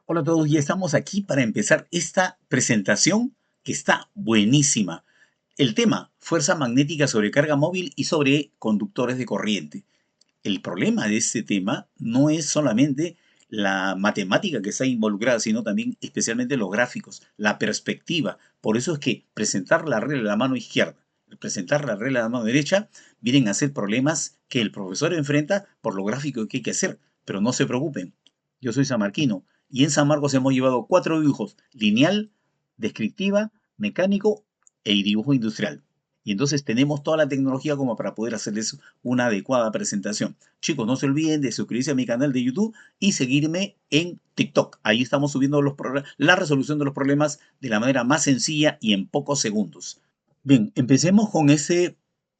Hola a todos, ya estamos aquí para empezar esta presentación que está buenísima. El tema, fuerza magnética sobre carga móvil y sobre conductores de corriente. El problema de este tema no es solamente la matemática que está involucrada, sino también especialmente los gráficos, la perspectiva. Por eso es que presentar la regla de la mano izquierda, presentar la regla de la mano derecha, vienen a ser problemas que el profesor enfrenta por lo gráfico que hay que hacer. Pero no se preocupen, yo soy samarquino y en San Marcos hemos llevado 4 dibujos: lineal, descriptiva, mecánico y dibujo industrial. Y entonces tenemos toda la tecnología como para poder hacerles una adecuada presentación. Chicos, no se olviden de suscribirse a mi canal de YouTube y seguirme en TikTok. Ahí estamos subiendo la resolución de los problemas de la manera más sencilla y en pocos segundos. Bien, empecemos con ese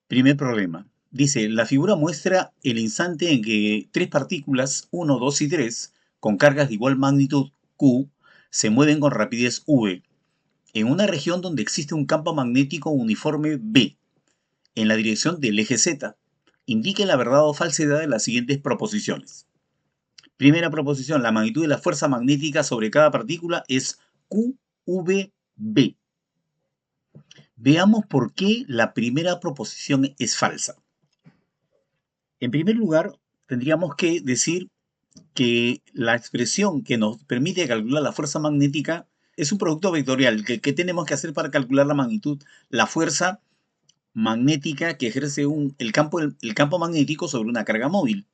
primer problema. Dice, la figura muestra el instante en que tres partículas, 1, 2 y 3, con cargas de igual magnitud Q, se mueven con rapidez V, en una región donde existe un campo magnético uniforme B, en la dirección del eje Z. Indique la verdad o falsedad de las siguientes proposiciones. Primera proposición, la magnitud de la fuerza magnética sobre cada partícula es QVB. Veamos por qué la primera proposición es falsa. En primer lugar, tendríamos que decir que la expresión que nos permite calcular la fuerza magnética es un producto vectorial. ¿Qué tenemos que hacer para calcular la magnitud? La fuerza magnética que ejerce el campo magnético sobre una carga móvil.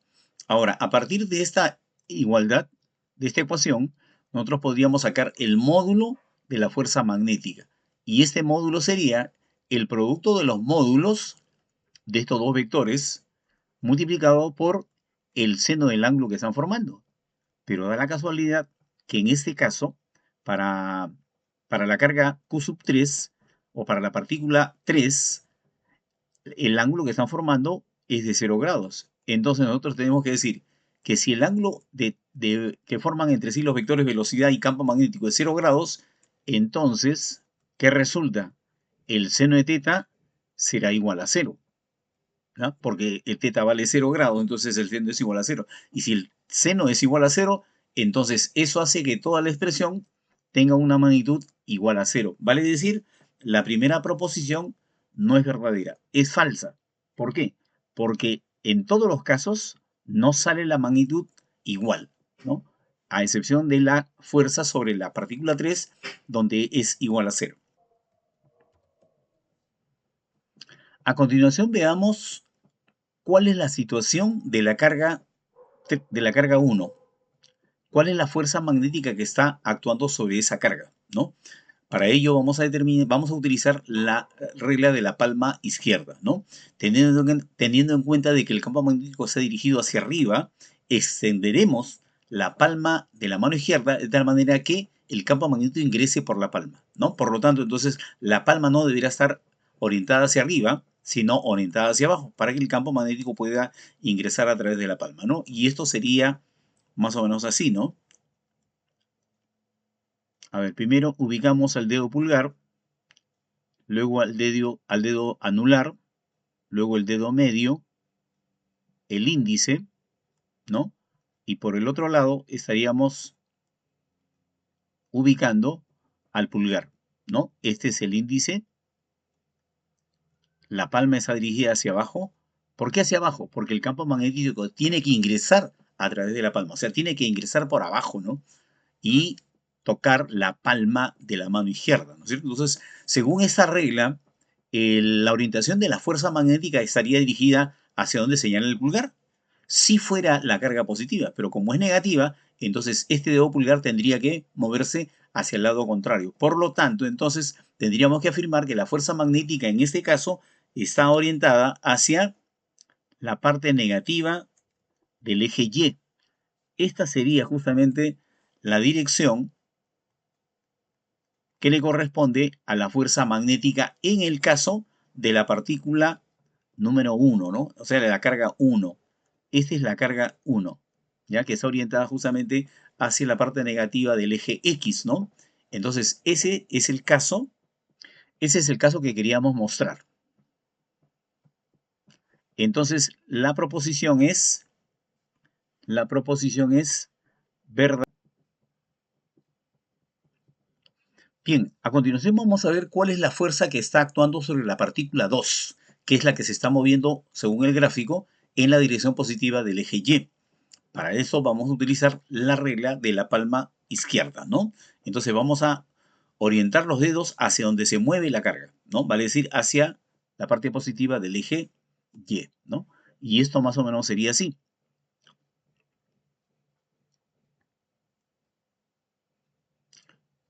Ahora, a partir de esta igualdad, de esta ecuación, nosotros podríamos sacar el módulo de la fuerza magnética. Y este módulo sería el producto de los módulos de estos dos vectores multiplicado por el seno del ángulo que están formando. Pero da la casualidad que en este caso, para, para la carga Q3 o para la partícula 3, el ángulo que están formando es de 0 grados. Entonces nosotros tenemos que decir que si el ángulo que forman entre sí los vectores velocidad y campo magnético es 0 grados, entonces, ¿qué resulta? El seno de teta será igual a 0. ¿No? Porque el teta vale 0 grados, entonces el seno es igual a 0. Y si el seno es igual a 0, entonces eso hace que toda la expresión tenga una magnitud igual a 0. Vale decir, la primera proposición no es verdadera, es falsa. ¿Por qué? Porque en todos los casos no sale la magnitud igual, ¿no? A excepción de la fuerza sobre la partícula 3, donde es igual a 0. A continuación veamos cuál es la situación de la carga 1. ¿Cuál es la fuerza magnética que está actuando sobre esa carga? ¿No? Para ello vamos a utilizar la regla de la palma izquierda, ¿no? Teniendo en cuenta de que el campo magnético está dirigido hacia arriba, extenderemos la palma de la mano izquierda de tal manera que el campo magnético ingrese por la palma, ¿no? Por lo tanto, entonces, la palma no debería estar orientada hacia arriba, sino orientada hacia abajo, para que el campo magnético pueda ingresar a través de la palma, ¿no? Y esto sería más o menos así, ¿no? A ver, primero ubicamos al dedo pulgar, luego al dedo anular, luego el dedo medio, el índice, ¿no? Y por el otro lado estaríamos ubicando al pulgar, ¿no? Este es el índice, la palma está dirigida hacia abajo. ¿Por qué hacia abajo? Porque el campo magnético tiene que ingresar a través de la palma, o sea, tiene que ingresar por abajo, ¿no? Y tocar la palma de la mano izquierda, ¿no es cierto? Entonces, según esta regla, la orientación de la fuerza magnética estaría dirigida hacia donde señala el pulgar, si fuera la carga positiva, pero como es negativa, entonces este dedo pulgar tendría que moverse hacia el lado contrario. Por lo tanto, entonces tendríamos que afirmar que la fuerza magnética en este caso está orientada hacia la parte negativa del eje Y. Esta sería justamente la dirección que le corresponde a la fuerza magnética en el caso de la partícula número 1, ¿no? O sea, de la carga 1. Esta es la carga 1, ya que está orientada justamente hacia la parte negativa del eje X, ¿no? Entonces, ese es el caso que queríamos mostrar. Entonces, la proposición es verdad. Bien, a continuación vamos a ver cuál es la fuerza que está actuando sobre la partícula 2, que es la que se está moviendo, según el gráfico, en la dirección positiva del eje Y. Para eso vamos a utilizar la regla de la palma izquierda, ¿no? Entonces vamos a orientar los dedos hacia donde se mueve la carga, ¿no? Vale decir, hacia la parte positiva del eje Y, ¿no? Y esto más o menos sería así.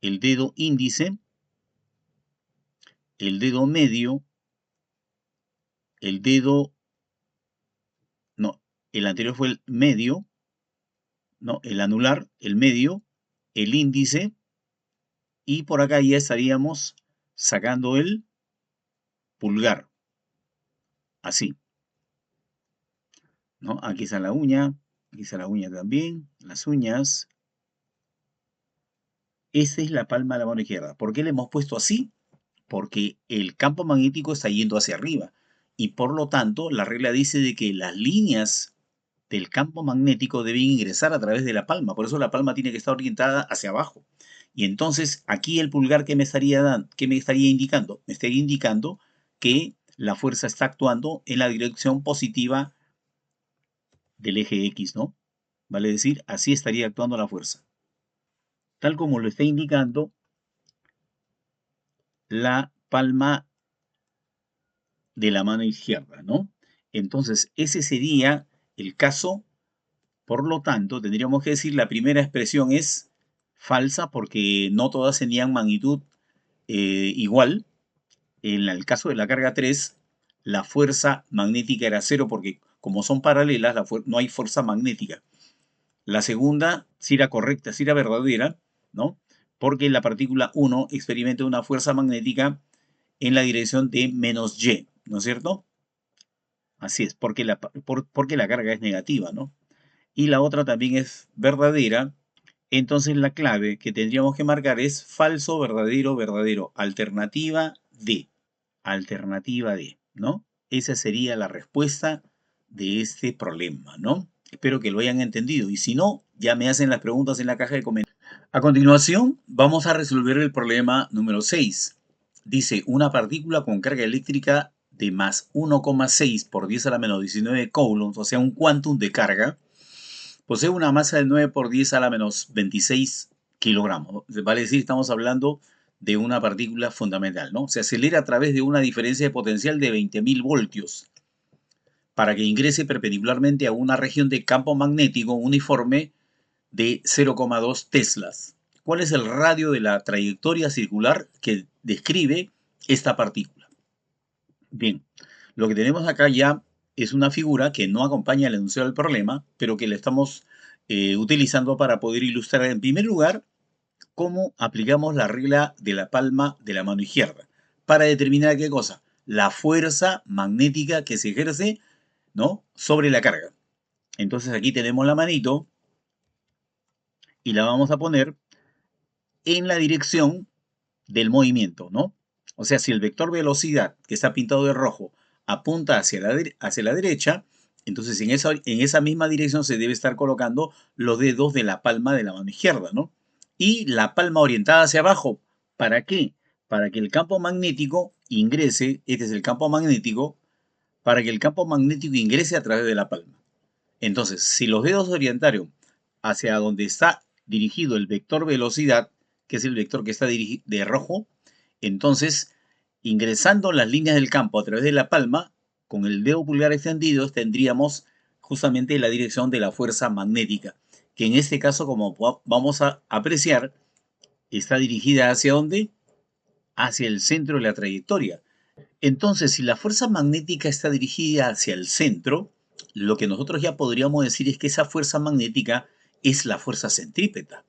El dedo índice, el dedo medio, el dedo, no, el anterior fue el medio, ¿no? El anular, el medio, el índice, y por acá ya estaríamos sacando el pulgar, así, ¿no? Aquí está la uña también, las uñas. Esa es la palma de la mano izquierda. ¿Por qué le hemos puesto así? Porque el campo magnético está yendo hacia arriba y por lo tanto la regla dice de que las líneas del campo magnético deben ingresar a través de la palma, por eso la palma tiene que estar orientada hacia abajo. Y entonces aquí el pulgar que me estaría dando, ¿qué me estaría indicando? Me estaría indicando que la fuerza está actuando en la dirección positiva del eje X, ¿no? Vale decir, así estaría actuando la fuerza. Tal como lo está indicando la palma de la mano izquierda, ¿no? Entonces, ese sería el caso. Por lo tanto, tendríamos que decir la primera expresión es falsa porque no todas tenían magnitud igual. En el caso de la carga 3, la fuerza magnética era cero porque como son paralelas, no hay fuerza magnética. La segunda sí era correcta, sí era verdadera, ¿no? Porque la partícula 1 experimenta una fuerza magnética en la dirección de menos y, ¿no es cierto? Así es, porque la carga es negativa, ¿no? Y la otra también es verdadera, entonces la clave que tendríamos que marcar es falso, verdadero, verdadero, alternativa D, ¿no? Esa sería la respuesta de este problema, ¿no? Espero que lo hayan entendido y si no, ya me hacen las preguntas en la caja de comentarios. A continuación, vamos a resolver el problema número 6. Dice, una partícula con carga eléctrica de más 1,6 por 10 a la menos 19 coulombs, o sea, un quantum de carga, posee una masa de 9 por 10 a la menos 26 kilogramos. Vale decir, estamos hablando de una partícula fundamental, ¿no? Se acelera a través de una diferencia de potencial de 20.000 voltios para que ingrese perpendicularmente a una región de campo magnético uniforme de 0,2 teslas. ¿Cuál es el radio de la trayectoria circular que describe esta partícula? Bien, lo que tenemos acá ya es una figura que no acompaña el enunciado del problema, pero que la estamos utilizando para poder ilustrar en primer lugar cómo aplicamos la regla de la palma de la mano izquierda para determinar qué cosa, la fuerza magnética que se ejerce, ¿no?, sobre la carga. Entonces aquí tenemos la manito y la vamos a poner en la dirección del movimiento, ¿no? O sea, si el vector velocidad, que está pintado de rojo, apunta hacia la derecha, entonces en esa misma dirección se debe estar colocando los dedos de la palma de la mano izquierda, ¿no? Y la palma orientada hacia abajo. ¿Para qué? Para que el campo magnético ingrese, este es el campo magnético, para que el campo magnético ingrese a través de la palma. Entonces, si los dedos orientaron hacia donde está dirigido el vector velocidad, que es el vector que está de rojo, entonces, ingresando las líneas del campo a través de la palma, con el dedo pulgar extendido, tendríamos justamente la dirección de la fuerza magnética, que en este caso, como vamos a apreciar, está dirigida hacia dónde? Hacia el centro de la trayectoria. Entonces, si la fuerza magnética está dirigida hacia el centro, lo que nosotros ya podríamos decir es que esa fuerza magnética es la fuerza centrípeta.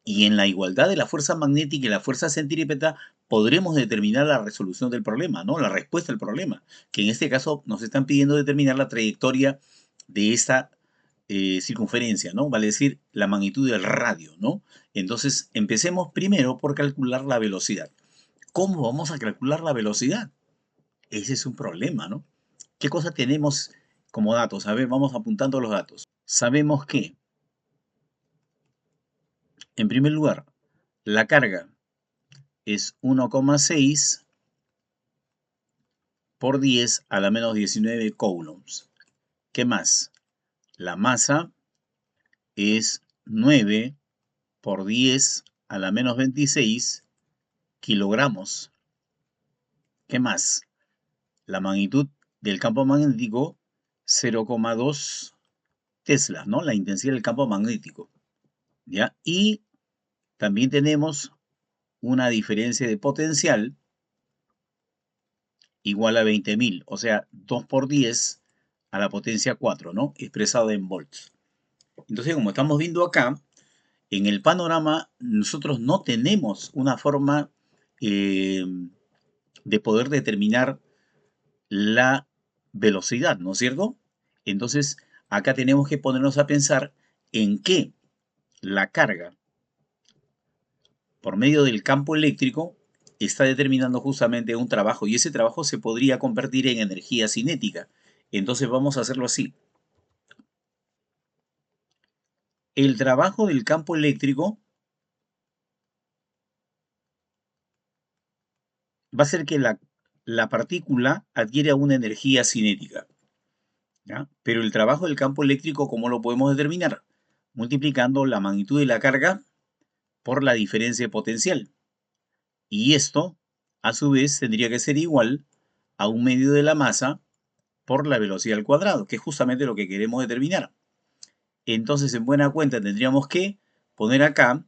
Y en la igualdad de la fuerza magnética y la fuerza centrípeta podremos determinar la resolución del problema, ¿no? La respuesta al problema, que en este caso nos están pidiendo determinar la trayectoria de esta circunferencia, ¿no? Vale decir, la magnitud del radio, ¿no? Entonces, empecemos primero por calcular la velocidad. ¿Cómo vamos a calcular la velocidad? Ese es un problema, ¿no? ¿Qué cosa tenemos como datos? A ver, vamos apuntando los datos. Sabemos que, en primer lugar, la carga es 1,6 por 10 a la menos 19 coulombs. ¿Qué más? La masa es 9 por 10 a la menos 26 kilogramos. ¿Qué más? La magnitud del campo magnético, 0,2 teslas, ¿no? La intensidad del campo magnético, ¿ya? Y también tenemos una diferencia de potencial igual a 20.000, o sea, 2 por 10 a la potencia 4, ¿no? Expresado en volts. Entonces, como estamos viendo acá, en el panorama nosotros no tenemos una forma de poder determinar la velocidad, ¿no es cierto? Entonces, acá tenemos que ponernos a pensar en que la carga por medio del campo eléctrico está determinando justamente un trabajo y ese trabajo se podría convertir en energía cinética. Entonces vamos a hacerlo así. El trabajo del campo eléctrico va a hacer que la partícula adquiera una energía cinética, ¿ya? Pero el trabajo del campo eléctrico, ¿cómo lo podemos determinar? Multiplicando la magnitud de la carga por la diferencia potencial. Y esto, a su vez, tendría que ser igual a 1/2 de la masa por la velocidad al cuadrado, que es justamente lo que queremos determinar. Entonces, en buena cuenta, tendríamos que poner acá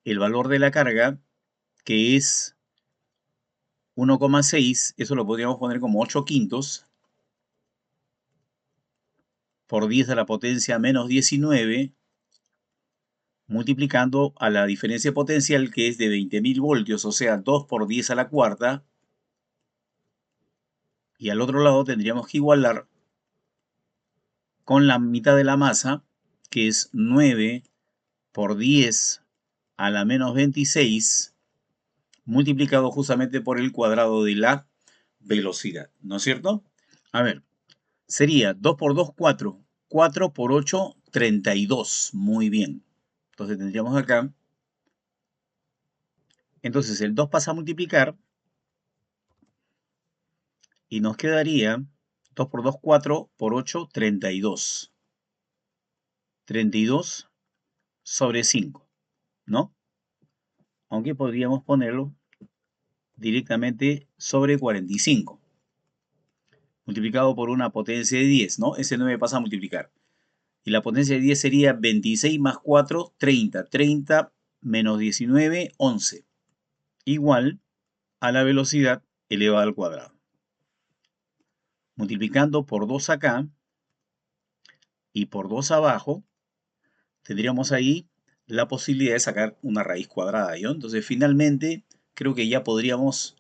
el valor de la carga, que es 1,6, eso lo podríamos poner como 8 quintos, por 10 a la potencia menos 19, multiplicando a la diferencia potencial, que es de 20.000 voltios, o sea, 2 por 10 a la cuarta, y al otro lado tendríamos que igualar con la mitad de la masa, que es 9 por 10 a la menos 26, multiplicado justamente por el cuadrado de la velocidad, ¿no es cierto? A ver, sería 2 por 2, 4. 4 por 8, 32. Muy bien. Entonces tendríamos acá. Entonces el 2 pasa a multiplicar y nos quedaría 2 por 2, 4 por 8, 32. 32 sobre 5, ¿no? Aunque podríamos ponerlo directamente sobre 45, multiplicado por una potencia de 10, ¿no? Ese 9 pasa a multiplicar. Y la potencia de 10 sería 26 más 4, 30. 30 menos 19, 11. Igual a la velocidad elevada al cuadrado. Multiplicando por 2 acá y por 2 abajo, tendríamos ahí la posibilidad de sacar una raíz cuadrada, ¿no? Entonces, finalmente, creo que ya podríamos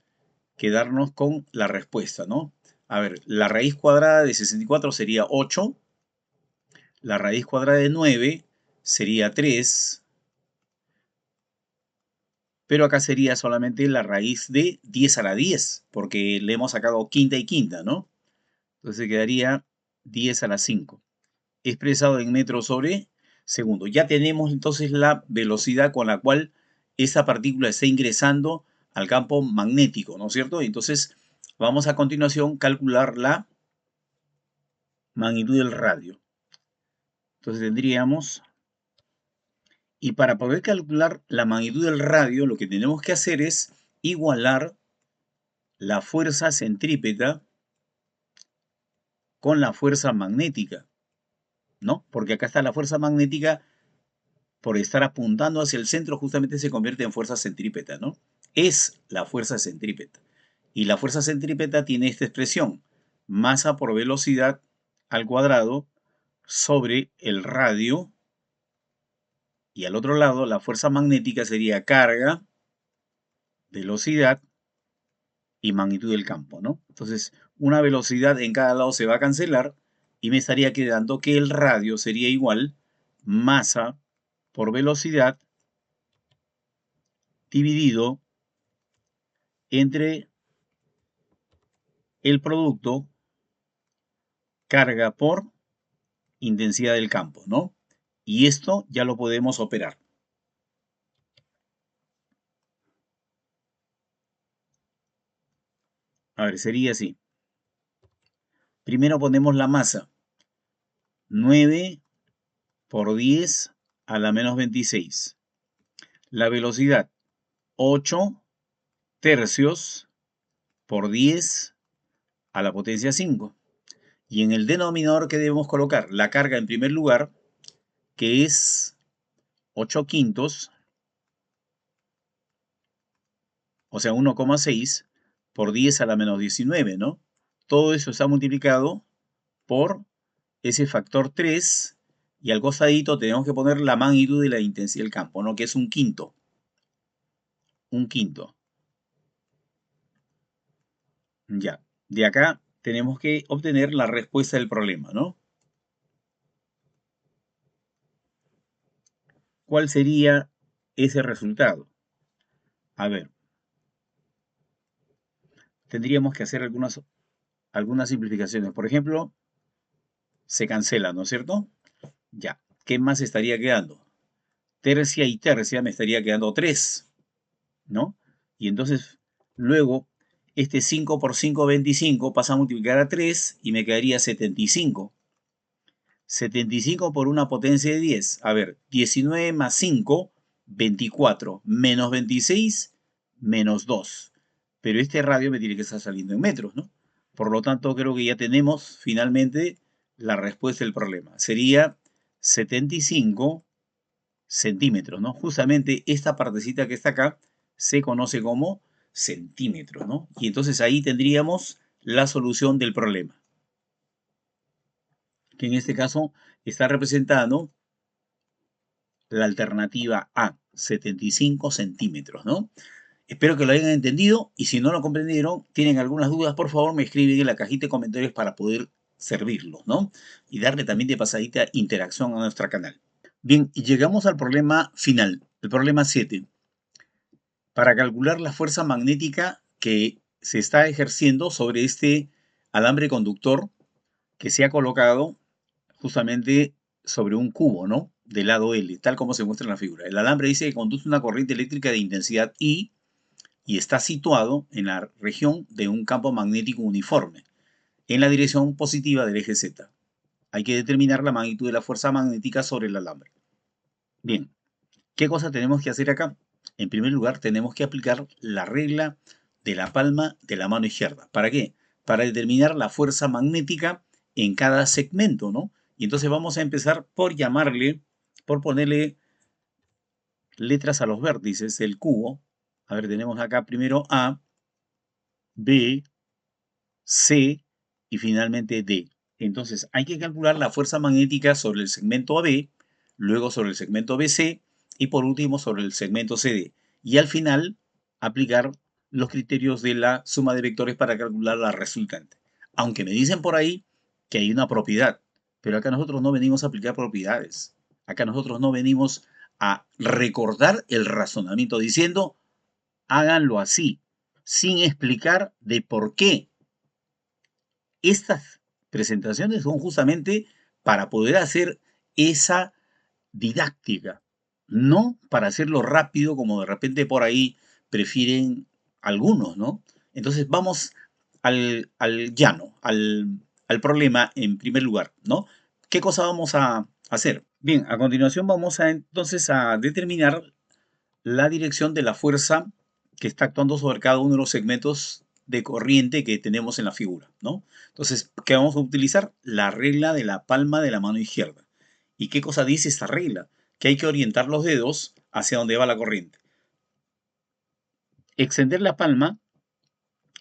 quedarnos con la respuesta, ¿no? A ver, la raíz cuadrada de 64 sería 8, la raíz cuadrada de 9 sería 3, pero acá sería solamente la raíz de 10 a la 10, porque le hemos sacado quinta y quinta, ¿no? Entonces quedaría 10 a la 5, expresado en metros sobre segundo. Ya tenemos entonces la velocidad con la cual esa partícula está ingresando al campo magnético, ¿no es cierto? Entonces vamos a continuación calcular la magnitud del radio. Entonces tendríamos, y para poder calcular la magnitud del radio, lo que tenemos que hacer es igualar la fuerza centrípeta con la fuerza magnética, ¿no? Porque acá está la fuerza magnética, por estar apuntando hacia el centro, justamente se convierte en fuerza centrípeta, ¿no? Es la fuerza centrípeta. Y la fuerza centrípeta tiene esta expresión: masa por velocidad al cuadrado sobre el radio. Y al otro lado, la fuerza magnética sería carga, velocidad y magnitud del campo, ¿no? Entonces, una velocidad en cada lado se va a cancelar y me estaría quedando que el radio sería igual masa por velocidad dividido entre el producto carga por intensidad del campo, ¿no? Y esto ya lo podemos operar. A ver, sería así. Primero ponemos la masa. 9 por 10 a la menos 26. La velocidad, 8 tercios por 10 a la potencia 5. Y en el denominador que debemos colocar la carga en primer lugar, que es 8 quintos, o sea 1,6 por 10 a la menos 19, ¿no? Todo eso está multiplicado por ese factor 3 y al costadito tenemos que poner la magnitud de la intensidad del campo, ¿no? Que es un quinto. Un quinto. Ya. De acá tenemos que obtener la respuesta del problema, ¿no? ¿Cuál sería ese resultado? A ver, tendríamos que hacer algunas simplificaciones. Por ejemplo, se cancela, ¿no es cierto? Ya. ¿Qué más estaría quedando? Tercia y tercia me estaría quedando 3, ¿no? Y entonces, luego, este 5 por 5, 25, pasa a multiplicar a 3 y me quedaría 75. 75 por una potencia de 10. A ver, 19 más 5, 24. Menos 26, menos 2. Pero este radio me tiene que estar saliendo en metros, ¿no? Por lo tanto, creo que ya tenemos finalmente la respuesta del problema. Sería 75 centímetros, ¿no? Justamente esta partecita que está acá se conoce como centímetros, ¿no? Y entonces ahí tendríamos la solución del problema, que en este caso está representando la alternativa A, 75 centímetros, ¿no? Espero que lo hayan entendido y si no lo comprendieron, tienen algunas dudas, por favor me escriben en la cajita de comentarios para poder servirlos, ¿no? Y darle también de pasadita interacción a nuestro canal. Bien, y llegamos al problema final, el problema 7. Para calcular la fuerza magnética que se está ejerciendo sobre este alambre conductor que se ha colocado justamente sobre un cubo, ¿no? Del lado L, tal como se muestra en la figura. El alambre dice que conduce una corriente eléctrica de intensidad I y está situado en la región de un campo magnético uniforme, en la dirección positiva del eje Z. Hay que determinar la magnitud de la fuerza magnética sobre el alambre. Bien, ¿qué cosa tenemos que hacer acá? En primer lugar, tenemos que aplicar la regla de la palma de la mano izquierda. ¿Para qué? Para determinar la fuerza magnética en cada segmento, ¿no? Y entonces vamos a empezar por por ponerle letras a los vértices del cubo. A ver, tenemos acá primero A, B, C y finalmente D. Entonces hay que calcular la fuerza magnética sobre el segmento AB, luego sobre el segmento BC y por último sobre el segmento CD. Y al final aplicar los criterios de la suma de vectores para calcular la resultante. Aunque me dicen por ahí que hay una propiedad, pero acá nosotros no venimos a aplicar propiedades. Acá nosotros no venimos a recordar el razonamiento diciendo háganlo así, sin explicar de por qué. Estas presentaciones son justamente para poder hacer esa didáctica, no para hacerlo rápido como de repente por ahí prefieren algunos, ¿no? Entonces vamos al llano, al problema en primer lugar, ¿no? ¿Qué cosa vamos a hacer? Bien, a continuación vamos a entonces a determinar la dirección de la fuerza que está actuando sobre cada uno de los segmentos de corriente que tenemos en la figura, ¿no? Entonces, ¿qué vamos a utilizar? La regla de la palma de la mano izquierda. ¿Y qué cosa dice esta regla? Que hay que orientar los dedos hacia donde va la corriente. Extender la palma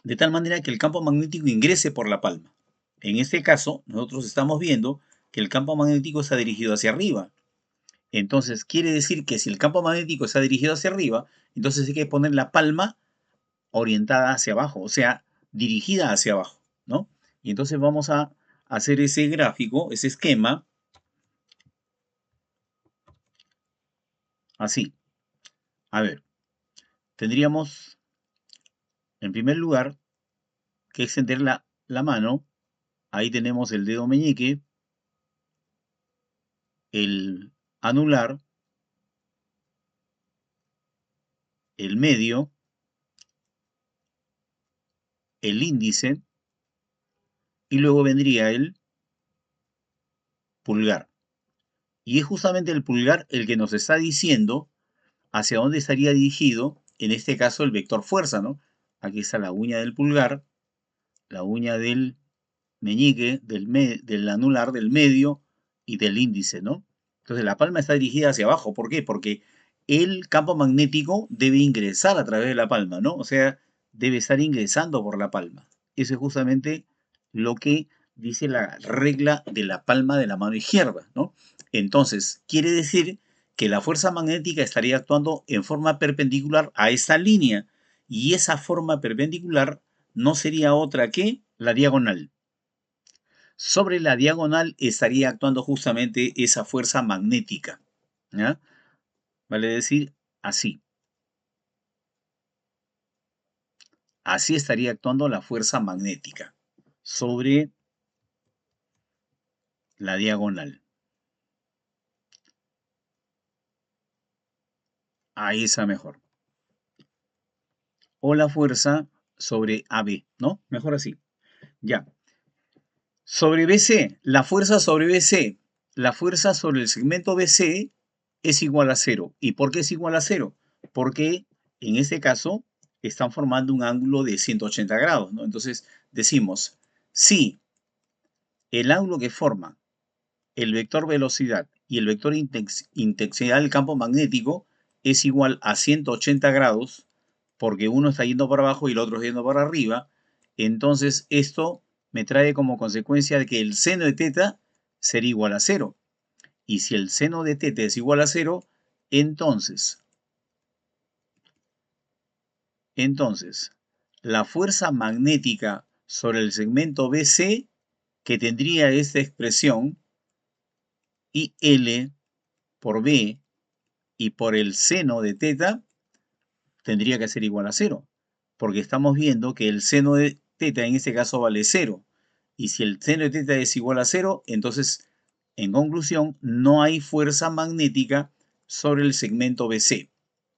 de tal manera que el campo magnético ingrese por la palma. En este caso, nosotros estamos viendo que el campo magnético está dirigido hacia arriba. Entonces, quiere decir que si el campo magnético está dirigido hacia arriba, entonces hay que poner la palma orientada hacia abajo, o sea, dirigida hacia abajo, ¿no? Y entonces vamos a hacer ese gráfico, ese esquema, así. A ver, tendríamos, en primer lugar, que extender la mano. Ahí tenemos el dedo meñique, el anular, el medio el índice y luego vendría el pulgar. Y es justamente el pulgar el que nos está diciendo hacia dónde estaría dirigido, en este caso, el vector fuerza, ¿no? Aquí está la uña del pulgar, la uña del meñique, del anular, del medio y del índice, ¿no? Entonces la palma está dirigida hacia abajo. ¿Por qué? Porque el campo magnético debe ingresar a través de la palma, ¿no? O sea, debe estar ingresando por la palma. Eso es justamente lo que dice la regla de la palma de la mano izquierda, ¿no? Entonces, quiere decir que la fuerza magnética estaría actuando en forma perpendicular a esta línea y esa forma perpendicular no sería otra que la diagonal. Sobre la diagonal estaría actuando justamente esa fuerza magnética, ¿ya? Vale decir, así. Así estaría actuando la fuerza magnética sobre la diagonal. Ahí está mejor. O la fuerza sobre AB, ¿no? Mejor así. Ya. Sobre BC, la fuerza sobre BC, la fuerza sobre el segmento BC es igual a 0. ¿Y por qué es igual a 0? Porque en este caso están formando un ángulo de 180 grados, ¿no? Entonces decimos, si el ángulo que forma el vector velocidad y el vector intensidad del campo magnético es igual a 180 grados, porque uno está yendo para abajo y el otro está yendo para arriba, entonces esto me trae como consecuencia de que el seno de teta sería igual a 0. Y si el seno de teta es igual a 0, entonces, la fuerza magnética sobre el segmento BC, que tendría esta expresión, IL por B y por el seno de teta, tendría que ser igual a 0, porque estamos viendo que el seno de teta en este caso vale 0. Y si el seno de teta es igual a 0, entonces, en conclusión, no hay fuerza magnética sobre el segmento BC,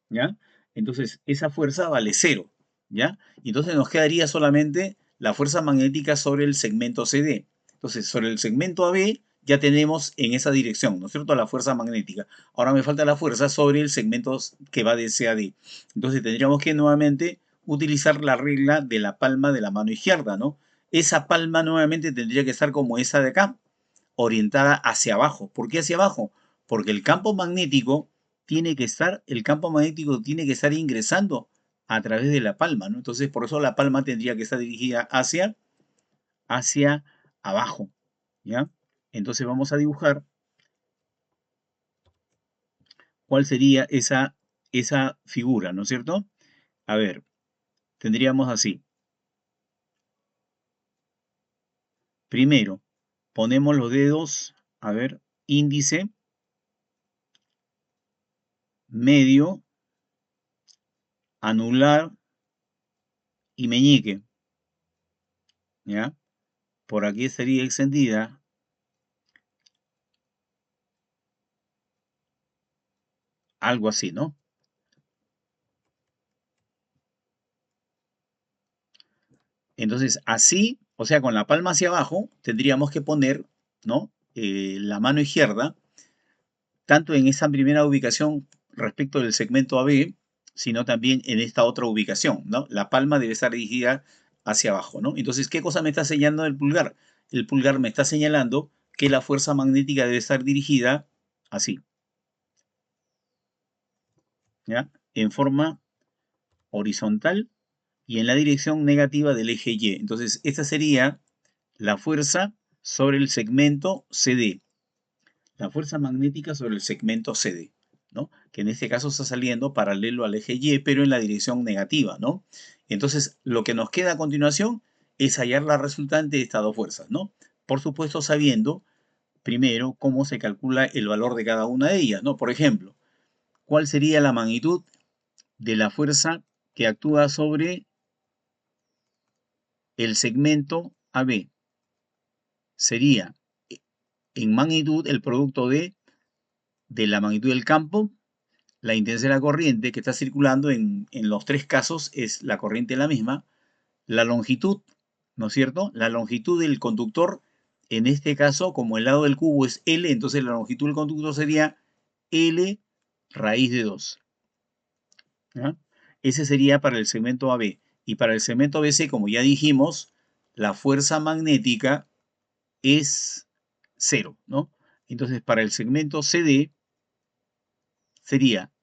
¿ya? Entonces, esa fuerza vale 0, ¿ya? Y entonces nos quedaría solamente la fuerza magnética sobre el segmento CD. Entonces, sobre el segmento AB ya tenemos en esa dirección, ¿no es cierto?, la fuerza magnética. Ahora me falta la fuerza sobre el segmento que va de C a D. Entonces, tendríamos que nuevamente utilizar la regla de la palma de la mano izquierda, ¿no? Esa palma nuevamente tendría que estar como esa de acá, orientada hacia abajo. ¿Por qué hacia abajo? Porque el campo magnético el campo magnético tiene que estar ingresando a través de la palma, ¿no? Entonces, por eso la palma tendría que estar dirigida hacia abajo, ¿ya? Entonces vamos a dibujar cuál sería esa figura, ¿no es cierto? A ver, tendríamos así. Primero, ponemos los dedos, a ver, índice, medio, anular y meñique, ¿ya? Por aquí sería extendida algo así, ¿no? Entonces, así, o sea, con la palma hacia abajo, tendríamos que poner, ¿no? La mano izquierda, tanto en esa primera ubicación respecto del segmento AB, sino también en esta otra ubicación, ¿no? La palma debe estar dirigida hacia abajo, ¿no? Entonces, ¿qué cosa me está señalando el pulgar? El pulgar me está señalando que la fuerza magnética debe estar dirigida así, ¿ya? En forma horizontal y en la dirección negativa del eje Y. Entonces, esta sería la fuerza sobre el segmento CD, la fuerza magnética sobre el segmento CD, ¿no? Que en este caso está saliendo paralelo al eje Y, pero en la dirección negativa, ¿no? Entonces, lo que nos queda a continuación es hallar la resultante de estas dos fuerzas, ¿no? Por supuesto, sabiendo primero cómo se calcula el valor de cada una de ellas, ¿no? Por ejemplo, ¿cuál sería la magnitud de la fuerza que actúa sobre el segmento AB? Sería en magnitud el producto de la magnitud del campo, la intensidad de la corriente que está circulando en los tres casos es la corriente la misma, la longitud, ¿no es cierto? La longitud del conductor, en este caso, como el lado del cubo es L, entonces la longitud del conductor sería L raíz de 2. ¿Ya? Ese sería para el segmento AB. Y para el segmento ABC, como ya dijimos, la fuerza magnética es 0, ¿no? Entonces, para el segmento CD sería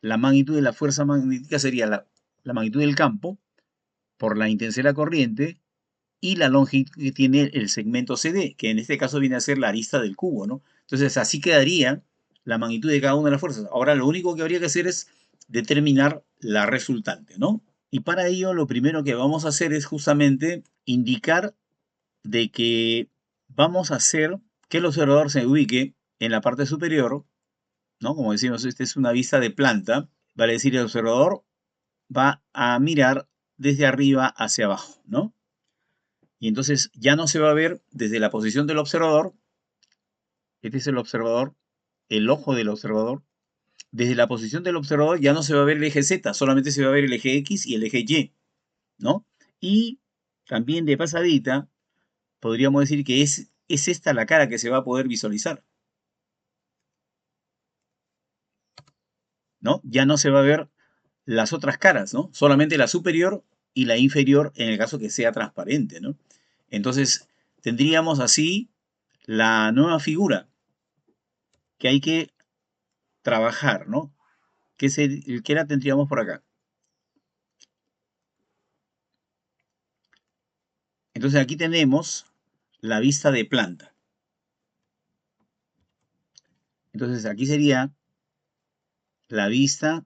la magnitud de la fuerza magnética sería la magnitud del campo por la intensidad de la corriente y la longitud que tiene el segmento CD, que en este caso viene a ser la arista del cubo, ¿no? Entonces, así quedaría la magnitud de cada una de las fuerzas. Ahora, lo único que habría que hacer es determinar la resultante, ¿no? Y para ello, lo primero que vamos a hacer es justamente indicar de que vamos a hacer que el observador se ubique en la parte superior, ¿no? Como decimos, esta es una vista de planta, vale decir, el observador va a mirar desde arriba hacia abajo, ¿no? Y entonces ya no se va a ver desde la posición del observador, este es el observador, el ojo del observador, desde la posición del observador ya no se va a ver el eje Z, solamente se va a ver el eje X y el eje Y, ¿no? Y también de pasadita, podríamos decir que es esta la cara que se va a poder visualizar, ¿no? Ya no se va a ver las otras caras, ¿no? Solamente la superior y la inferior en el caso que sea transparente, ¿no? Entonces, tendríamos así la nueva figura que hay que trabajar, ¿no? ¿Qué la tendríamos por acá? Entonces, aquí tenemos la vista de planta. Entonces, aquí sería la vista,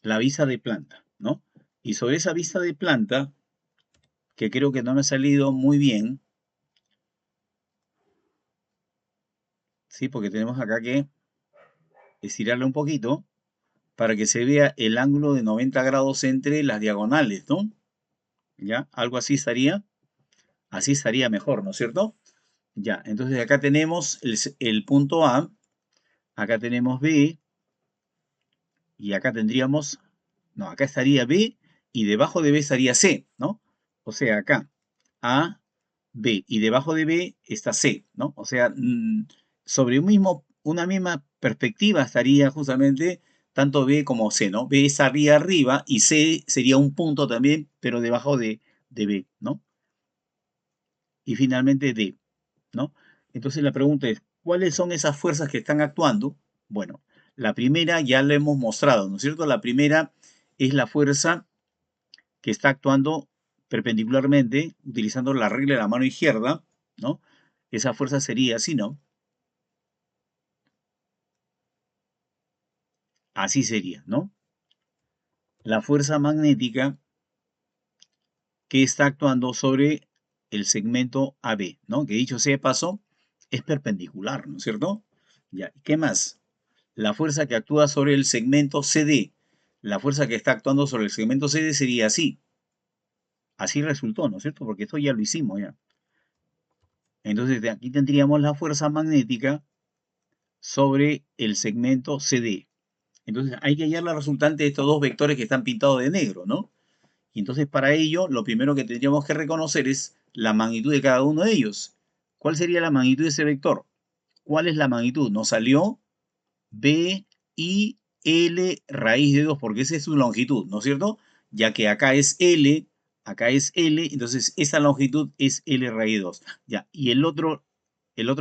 de planta, ¿no? Y sobre esa vista de planta, que creo que no me ha salido muy bien, ¿sí? Porque tenemos acá que estirarla un poquito para que se vea el ángulo de 90 grados entre las diagonales, ¿no? ¿Ya? Algo así estaría mejor, ¿no es cierto? Ya, entonces acá tenemos el punto A, acá tenemos B, y acá tendríamos, no, acá estaría B, y debajo de B estaría C, ¿no? O sea, acá A, B, y debajo de B está C, ¿no? O sea, sobre una misma perspectiva estaría justamente tanto B como C, ¿no? B estaría arriba y C sería un punto también, pero debajo de B, ¿no? Y finalmente D, ¿no? Entonces la pregunta es, ¿cuáles son esas fuerzas que están actuando? Bueno, la primera ya la hemos mostrado, ¿no es cierto? La primera es la fuerza que está actuando perpendicularmente, utilizando la regla de la mano izquierda, ¿no? Esa fuerza sería así, ¿no? Así sería, ¿no? La fuerza magnética que está actuando sobre el segmento AB, ¿no? Que dicho sea de paso, es perpendicular, ¿no es cierto? Ya, ¿qué más? La fuerza que actúa sobre el segmento CD. La fuerza que está actuando sobre el segmento CD sería así. Así resultó, ¿no es cierto? Porque esto ya lo hicimos, ya. Entonces, de aquí tendríamos la fuerza magnética sobre el segmento CD. Entonces, hay que hallar la resultante de estos dos vectores que están pintados de negro, ¿no? Y entonces, para ello, lo primero que tendríamos que reconocer es la magnitud de cada uno de ellos. ¿Cuál sería la magnitud de ese vector? ¿Cuál es la magnitud? Nos salió B, I, L raíz de 2, porque esa es su longitud, ¿no es cierto? Ya que acá es L, entonces esa longitud es L raíz de 2. Ya, y el otro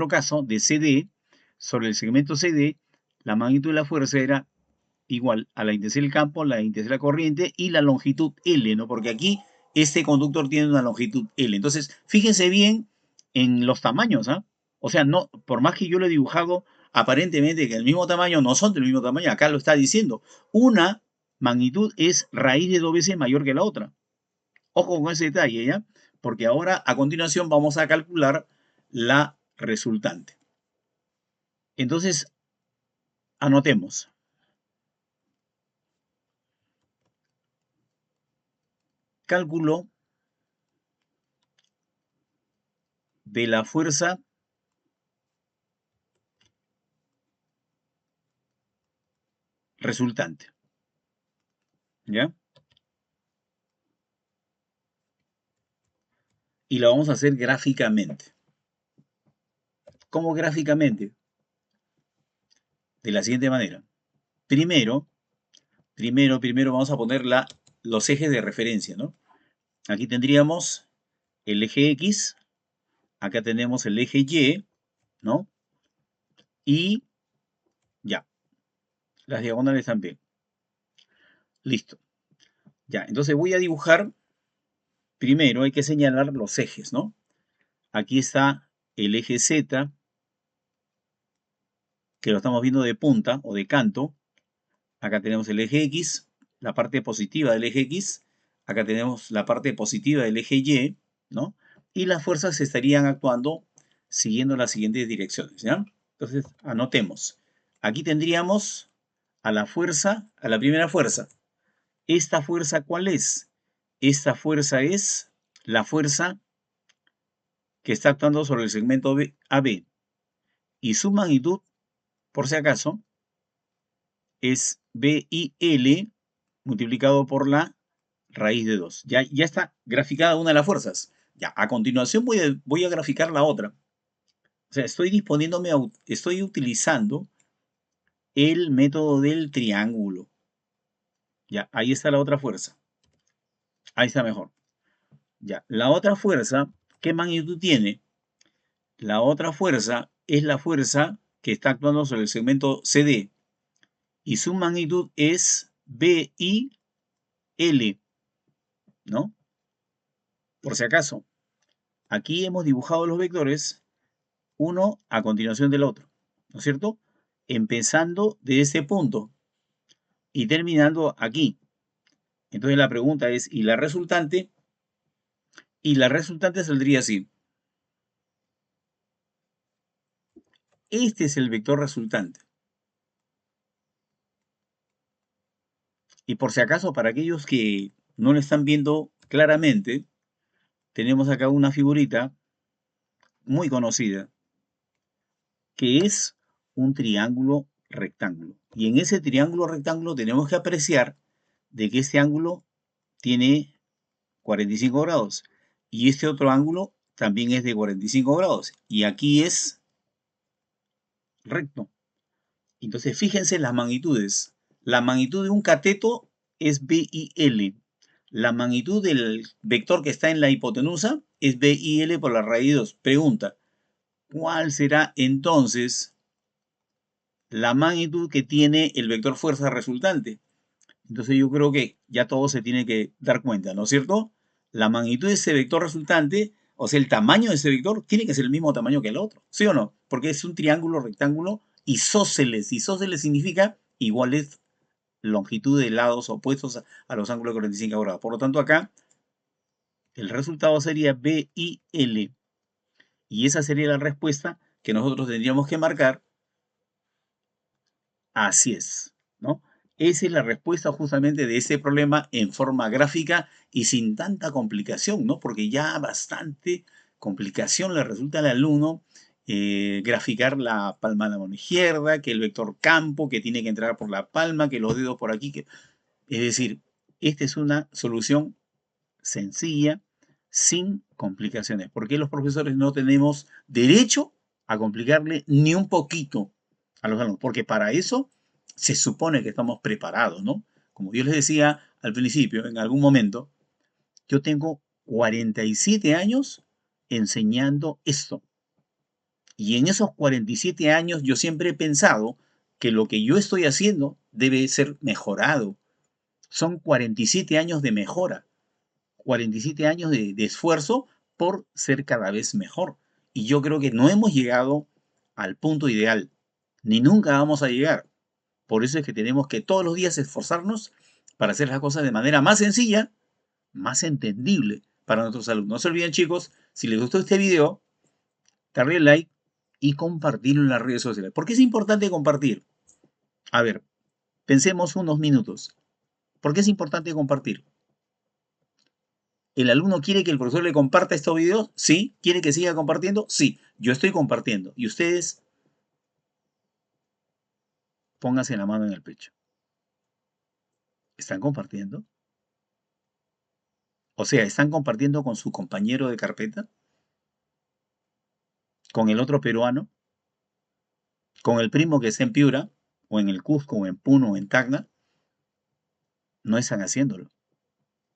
caso de CD, sobre el segmento CD, la magnitud de la fuerza era igual a la intensidad del campo, la intensidad de la corriente y la longitud L, ¿no? Porque aquí este conductor tiene una longitud L. Entonces, fíjense bien en los tamaños, ¿ah? O sea, no, por más que yo lo he dibujado aparentemente que el mismo tamaño, no son del mismo tamaño, acá lo está diciendo. Una magnitud es raíz de 2 veces mayor que la otra. Ojo con ese detalle, ¿ya? Porque ahora, a continuación, vamos a calcular la resultante. Entonces, anotemos. Cálculo de la fuerza resultante, ¿ya? y lo vamos a hacer gráficamente. ¿Cómo gráficamente? De la siguiente manera. Primero vamos a poner los ejes de referencia, ¿no? Aquí tendríamos el eje X, acá tenemos el eje Y, ¿no? Y ya, las diagonales también. Listo. Ya, entonces voy a dibujar, primero hay que señalar los ejes, ¿no? Aquí está el eje Z, que lo estamos viendo de punta o de canto. Acá tenemos el eje X, la parte positiva del eje X. Acá tenemos la parte positiva del eje Y, ¿no? Y las fuerzas estarían actuando siguiendo las siguientes direcciones, ¿ya? Entonces, anotemos. Aquí tendríamos a la fuerza, a la primera fuerza. ¿Esta fuerza cuál es? Esta fuerza es la fuerza que está actuando sobre el segmento AB. Y su magnitud, por si acaso, es BIL multiplicado por la raíz de 2. Ya está graficada una de las fuerzas. Ya, a continuación voy a graficar la otra. O sea, estoy utilizando el método del triángulo. Ya, ahí está la otra fuerza. Ahí está mejor. Ya, la otra fuerza, ¿qué magnitud tiene? La otra fuerza es la fuerza que está actuando sobre el segmento CD. Y su magnitud es BIL, ¿no? Por si acaso, aquí hemos dibujado los vectores uno a continuación del otro, ¿no es cierto? Empezando de este punto y terminando aquí. Entonces la pregunta es, ¿y la resultante? Y la resultante saldría así. Este es el vector resultante. Y por si acaso, para aquellos que no lo están viendo claramente, tenemos acá una figurita muy conocida, que es un triángulo rectángulo. Y en ese triángulo rectángulo tenemos que apreciar de que este ángulo tiene 45 grados. Y este otro ángulo también es de 45 grados. Y aquí es recto. Entonces, fíjense las magnitudes. La magnitud de un cateto es BIL. La magnitud del vector que está en la hipotenusa es BIL por la raíz de 2. Pregunta, ¿cuál será entonces la magnitud que tiene el vector fuerza resultante? Entonces yo creo que ya todo se tiene que dar cuenta, ¿no es cierto? La magnitud de ese vector resultante, o sea, el tamaño de ese vector, tiene que ser el mismo tamaño que el otro, ¿sí o no? Porque es un triángulo rectángulo isósceles. Isósceles significa iguales longitud de lados opuestos a los ángulos de 45 grados. Por lo tanto, acá el resultado sería BIL. Y esa sería la respuesta que nosotros tendríamos que marcar. Así es, ¿no? Esa es la respuesta justamente de ese problema en forma gráfica y sin tanta complicación, ¿no? Porque ya bastante complicación le resulta al alumno graficar la palma de la mano izquierda, que el vector campo, que tiene que entrar por la palma, que los dedos por aquí. Es decir, esta es una solución sencilla, sin complicaciones. ¿Por qué los profesores no tenemos derecho a complicarle ni un poquito a los alumnos? Porque para eso se supone que estamos preparados, ¿no? Como yo les decía al principio, en algún momento, yo tengo 47 años enseñando esto. Y en esos 47 años yo siempre he pensado que lo que yo estoy haciendo debe ser mejorado. Son 47 años de mejora. 47 años de esfuerzo por ser cada vez mejor. Y yo creo que no hemos llegado al punto ideal, ni nunca vamos a llegar. Por eso es que tenemos que todos los días esforzarnos para hacer las cosas de manera más sencilla, más entendible para nuestros alumnos. No se olviden, chicos, si les gustó este video, darle like y compartirlo en las redes sociales. ¿Por qué es importante compartir? A ver, pensemos unos minutos. ¿Por qué es importante compartir? ¿El alumno quiere que el profesor le comparta estos videos? Sí. ¿Quiere que siga compartiendo? Sí. Yo estoy compartiendo. Y ustedes pónganse la mano en el pecho. ¿Están compartiendo? O sea, están compartiendo con su compañero de carpeta, con el otro peruano, con el primo que está en Piura, o en el Cusco, o en Puno, o en Tacna, no están haciéndolo.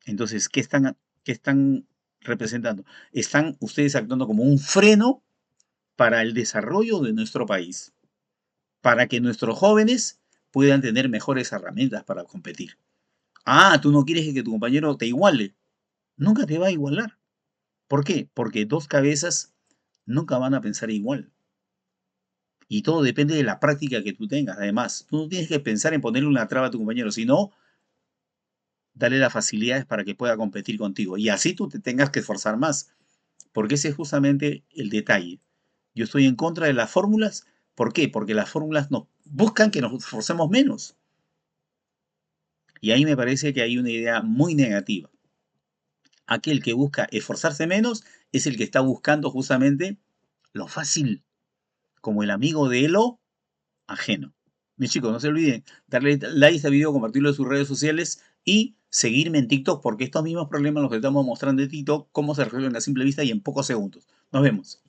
Entonces, qué están representando? Están ustedes actuando como un freno para el desarrollo de nuestro país, para que nuestros jóvenes puedan tener mejores herramientas para competir. Ah, tú no quieres que tu compañero te iguale. Nunca te va a igualar. ¿Por qué? Porque dos cabezas nunca van a pensar igual. Y todo depende de la práctica que tú tengas. Además, tú no tienes que pensar en ponerle una traba a tu compañero, sino darle las facilidades para que pueda competir contigo. Y así tú te tengas que esforzar más. Porque ese es justamente el detalle. Yo estoy en contra de las fórmulas. ¿Por qué? Porque las fórmulas nos buscan que nos esforcemos menos. Y ahí me parece que hay una idea muy negativa. Aquel que busca esforzarse menos es el que está buscando justamente lo fácil, como el amigo de lo ajeno. Mis chicos, no se olviden darle like a este video, compartirlo en sus redes sociales y seguirme en TikTok, porque estos mismos problemas los que estamos mostrando en TikTok, cómo se resuelven a simple vista y en pocos segundos. Nos vemos.